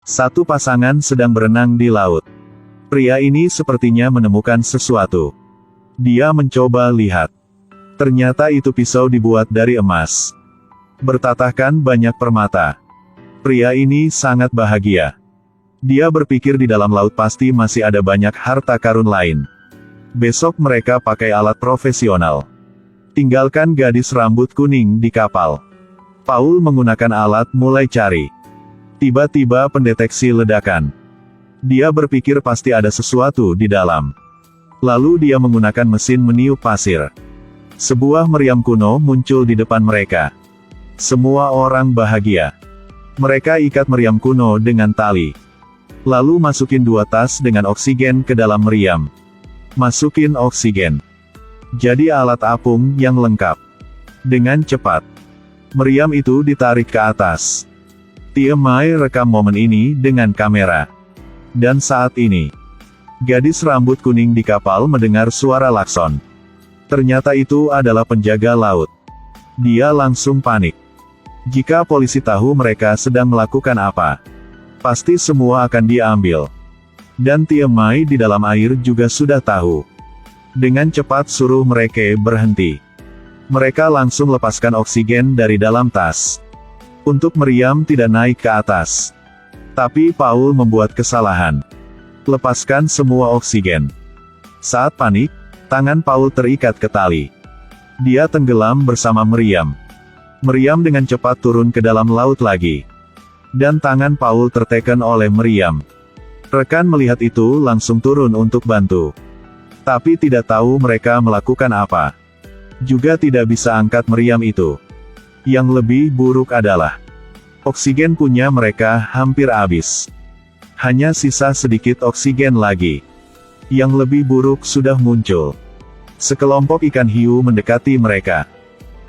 Satu pasangan sedang berenang di laut. Pria ini sepertinya menemukan sesuatu. Dia mencoba lihat. Ternyata itu pisau dibuat dari emas. Bertatahkan banyak permata. Pria ini sangat bahagia. Dia berpikir di dalam laut pasti masih ada banyak harta karun lain. Besok mereka pakai alat profesional. Tinggalkan gadis rambut kuning di kapal. Paul menggunakan alat mulai cari. Tiba-tiba pendeteksi ledakan. Dia berpikir pasti ada sesuatu di dalam. Lalu dia menggunakan mesin meniup pasir. Sebuah meriam kuno muncul di depan mereka. Semua orang bahagia. Mereka ikat meriam kuno dengan tali. Lalu masukin 2 tas dengan oksigen ke dalam meriam. Masukin oksigen. Jadi alat apung yang lengkap. Dengan cepat. Meriam itu ditarik ke atas. Tia Mai rekam momen ini dengan kamera. Dan saat ini, gadis rambut kuning di kapal mendengar suara klakson. Ternyata itu adalah penjaga laut. Dia langsung panik. Jika polisi tahu mereka sedang melakukan apa, pasti semua akan diambil. Dan Tia Mai di dalam air juga sudah tahu. Dengan cepat suruh mereka berhenti. Mereka langsung lepaskan oksigen dari dalam tas. Untuk meriam tidak naik ke atas. Tapi Paul membuat kesalahan. Lepaskan semua oksigen. Saat panik, tangan Paul terikat ke tali. Dia tenggelam bersama meriam. Meriam dengan cepat turun ke dalam laut lagi. Dan tangan Paul tertekan oleh meriam. Rekan melihat itu langsung turun untuk bantu. Tapi tidak tahu mereka melakukan apa. Juga tidak bisa angkat meriam itu. Yang lebih buruk adalah, oksigen punya mereka hampir habis. Hanya sisa sedikit oksigen lagi. Yang lebih buruk sudah muncul. Sekelompok ikan hiu mendekati mereka.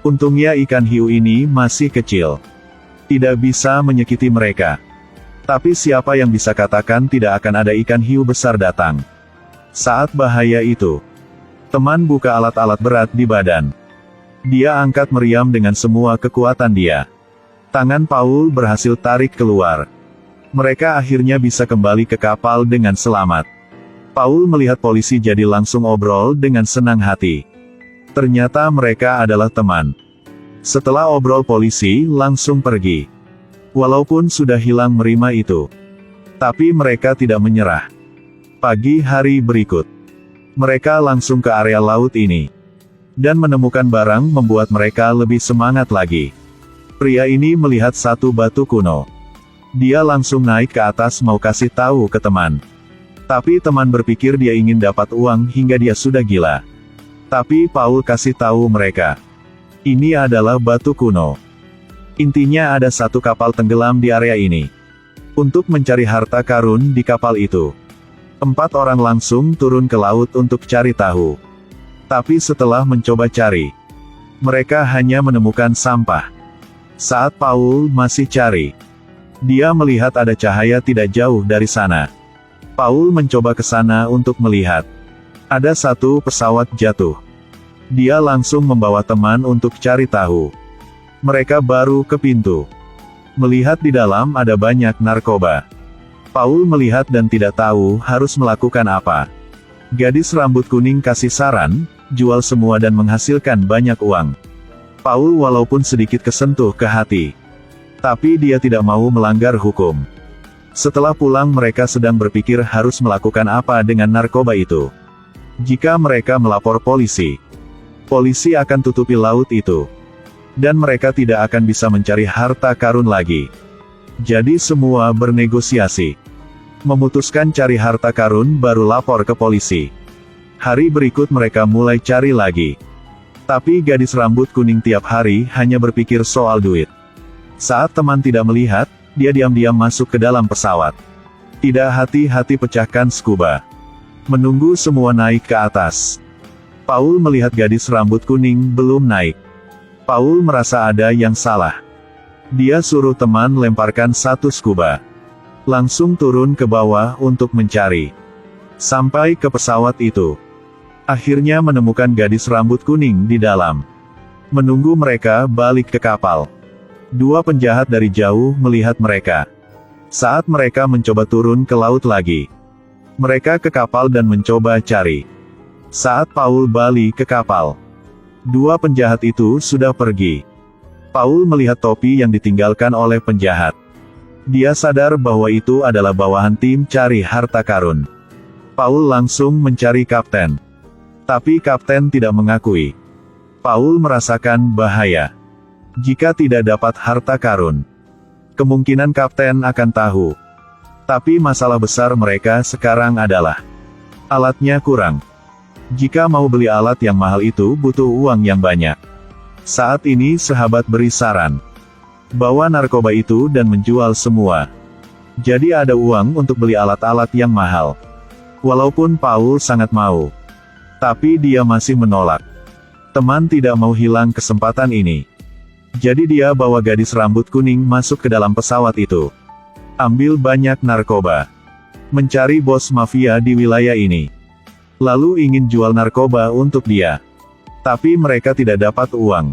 Untungnya ikan hiu ini masih kecil. Tidak bisa menyakiti mereka. Tapi siapa yang bisa katakan tidak akan ada ikan hiu besar datang? Saat bahaya itu, teman buka alat-alat berat di badan. Dia angkat meriam dengan semua kekuatan dia. Tangan Paul berhasil tarik keluar. Mereka akhirnya bisa kembali ke kapal dengan selamat. Paul melihat polisi jadi langsung obrol dengan senang hati. Ternyata mereka adalah teman. Setelah obrol polisi langsung pergi. Walaupun sudah hilang merima itu. Tapi mereka tidak menyerah. Pagi hari berikut, mereka langsung ke area laut ini. Dan menemukan barang membuat mereka lebih semangat lagi. Pria ini melihat satu batu kuno. Dia langsung naik ke atas mau kasih tahu ke teman. Tapi teman berpikir dia ingin dapat uang hingga dia sudah gila. Tapi Paul kasih tahu mereka. Ini adalah batu kuno. Intinya ada satu kapal tenggelam di area ini. Untuk mencari harta karun di kapal itu. 4 orang langsung turun ke laut untuk cari tahu. Tapi setelah mencoba cari, mereka hanya menemukan sampah. Saat Paul masih cari, dia melihat ada cahaya tidak jauh dari sana. Paul mencoba ke sana untuk melihat. Ada satu pesawat jatuh. Dia langsung membawa teman untuk cari tahu. Mereka baru ke pintu. Melihat di dalam ada banyak narkoba. Paul melihat dan tidak tahu harus melakukan apa. Gadis rambut kuning kasih saran, jual semua dan menghasilkan banyak uang. Paul walaupun sedikit kesentuh ke hati. Tapi dia tidak mau melanggar hukum. Setelah pulang mereka sedang berpikir harus melakukan apa dengan narkoba itu. Jika mereka melapor polisi, polisi akan tutupi laut itu. Dan mereka tidak akan bisa mencari harta karun lagi. Jadi semua bernegosiasi. Memutuskan cari harta karun baru lapor ke polisi. Hari berikut mereka mulai cari lagi. Tapi gadis rambut kuning tiap hari hanya berpikir soal duit. Saat teman tidak melihat, dia diam-diam masuk ke dalam pesawat. Tidak hati-hati pecahkan scuba. Menunggu semua naik ke atas. Paul melihat gadis rambut kuning belum naik. Paul merasa ada yang salah. Dia suruh teman lemparkan satu scuba. Langsung turun ke bawah untuk mencari. Sampai ke pesawat itu. Akhirnya menemukan gadis rambut kuning di dalam. Menunggu mereka balik ke kapal. 2 penjahat dari jauh melihat mereka. Saat mereka mencoba turun ke laut lagi, mereka ke kapal dan mencoba cari. Saat Paul balik ke kapal, dua penjahat itu sudah pergi. Paul melihat topi yang ditinggalkan oleh penjahat. Dia sadar bahwa itu adalah bawahan tim cari harta karun. Paul langsung mencari kapten. Tapi kapten tidak mengakui. Paul merasakan bahaya. Jika tidak dapat harta karun, kemungkinan kapten akan tahu. Tapi masalah besar mereka sekarang adalah alatnya kurang. Jika mau beli alat yang mahal itu butuh uang yang banyak. Saat ini sahabat beri saran. Bawa narkoba itu dan menjual semua. Jadi ada uang untuk beli alat-alat yang mahal. Walaupun Paul sangat mau, tapi dia masih menolak. Teman tidak mau hilang kesempatan ini. Jadi dia bawa gadis rambut kuning masuk ke dalam pesawat itu. Ambil banyak narkoba. Mencari bos mafia di wilayah ini. Lalu ingin jual narkoba untuk dia. Tapi mereka tidak dapat uang.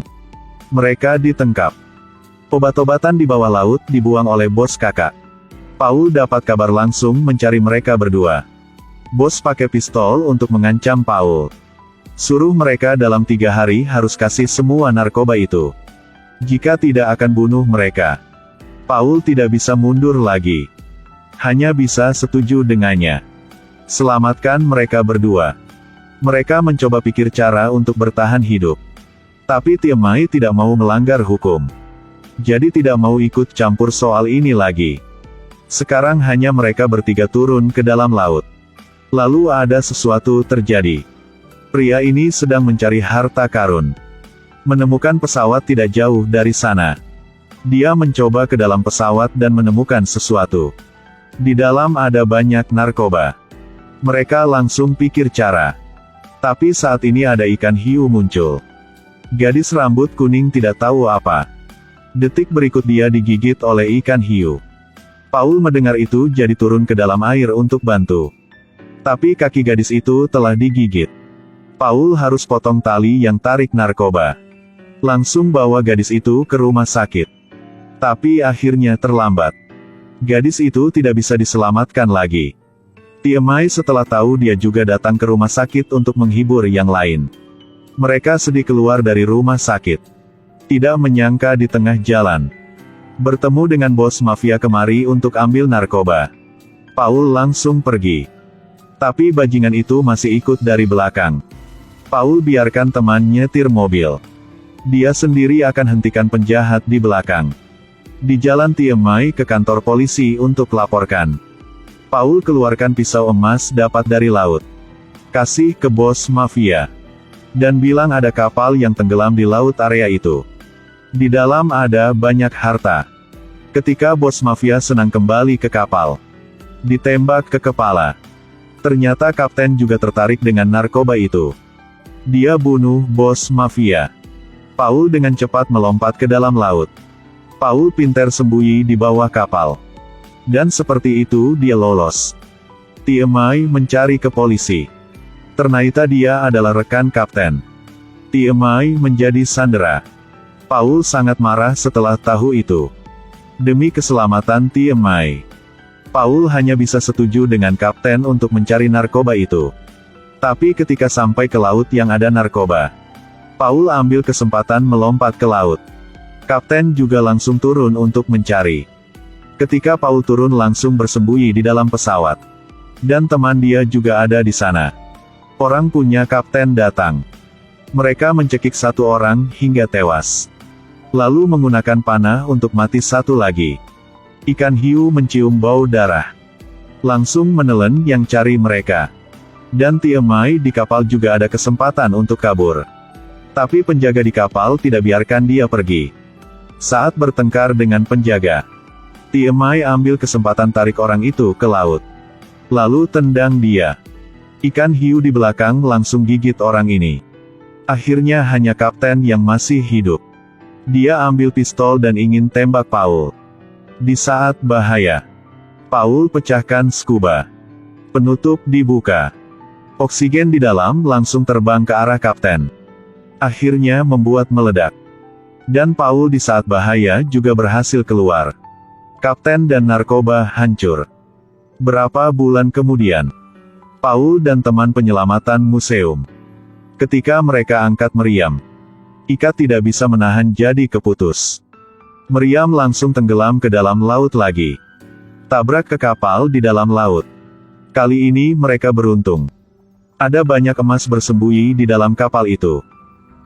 Mereka ditangkap. Obat-obatan di bawah laut dibuang oleh bos kakak. Paul dapat kabar langsung mencari mereka berdua. Bos pakai pistol untuk mengancam Paul. Suruh mereka dalam 3 hari harus kasih semua narkoba itu. Jika tidak akan bunuh mereka. Paul tidak bisa mundur lagi. Hanya bisa setuju dengannya. Selamatkan mereka berdua. Mereka mencoba pikir cara untuk bertahan hidup. Tapi Tiemai tidak mau melanggar hukum. Jadi tidak mau ikut campur soal ini lagi. Sekarang hanya mereka bertiga turun ke dalam laut. Lalu ada sesuatu terjadi. Pria ini sedang mencari harta karun. Menemukan pesawat tidak jauh dari sana. Dia mencoba ke dalam pesawat dan menemukan sesuatu. Di dalam ada banyak narkoba. Mereka langsung pikir cara. Tapi saat ini ada ikan hiu muncul. Gadis rambut kuning tidak tahu apa. Detik berikut dia digigit oleh ikan hiu. Paul mendengar itu jadi turun ke dalam air untuk bantu. Tapi kaki gadis itu telah digigit. Paul harus potong tali yang tarik narkoba. Langsung bawa gadis itu ke rumah sakit. Tapi akhirnya terlambat. Gadis itu tidak bisa diselamatkan lagi. Tiemai setelah tahu dia juga datang ke rumah sakit untuk menghibur yang lain. Mereka sedih keluar dari rumah sakit. Tidak menyangka di tengah jalan. Bertemu dengan bos mafia kemari untuk ambil narkoba. Paul langsung pergi. Tapi bajingan itu masih ikut dari belakang. Paul biarkan teman nyetir mobil. Dia sendiri akan hentikan penjahat di belakang. Di jalan Tiemai ke kantor polisi untuk laporkan. Paul keluarkan pisau emas dapat dari laut. Kasih ke bos mafia. Dan bilang ada kapal yang tenggelam di laut area itu. Di dalam ada banyak harta. Ketika bos mafia senang kembali ke kapal. Ditembak ke kepala. Ternyata kapten juga tertarik dengan narkoba itu. Dia bunuh bos mafia. Paul dengan cepat melompat ke dalam laut. Paul pintar sembunyi di bawah kapal. Dan seperti itu dia lolos. Tiemai mencari ke polisi. Ternyata dia adalah rekan kapten. Tiemai menjadi sandera. Paul sangat marah setelah tahu itu. Demi keselamatan Tiemai, Paul hanya bisa setuju dengan kapten untuk mencari narkoba itu. Tapi ketika sampai ke laut yang ada narkoba, Paul ambil kesempatan melompat ke laut. Kapten juga langsung turun untuk mencari. Ketika Paul turun langsung bersembunyi di dalam pesawat. Dan teman dia juga ada di sana. Orang punya kapten datang. Mereka mencekik satu orang hingga tewas. Lalu menggunakan panah untuk mati satu lagi. Ikan hiu mencium bau darah. Langsung menelan yang cari mereka. Dan Tiemai di kapal juga ada kesempatan untuk kabur. Tapi penjaga di kapal tidak biarkan dia pergi. Saat bertengkar dengan penjaga, Tiemai ambil kesempatan tarik orang itu ke laut. Lalu tendang dia. Ikan hiu di belakang langsung gigit orang ini. Akhirnya hanya kapten yang masih hidup. Dia ambil pistol dan ingin tembak Paul. Di saat bahaya, Paul pecahkan scuba. Penutup dibuka. Oksigen di dalam langsung terbang ke arah kapten. Akhirnya membuat meledak. Dan Paul di saat bahaya juga berhasil keluar. Kapten dan narkoba hancur. Berapa bulan kemudian, Paul dan teman penyelamatan museum. Ketika mereka angkat meriam, ikat tidak bisa menahan jadi keputus. Meriam langsung tenggelam ke dalam laut lagi. Tabrak ke kapal di dalam laut. Kali ini mereka beruntung. Ada banyak emas bersembunyi di dalam kapal itu.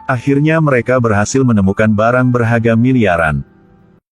Akhirnya mereka berhasil menemukan barang berharga miliaran.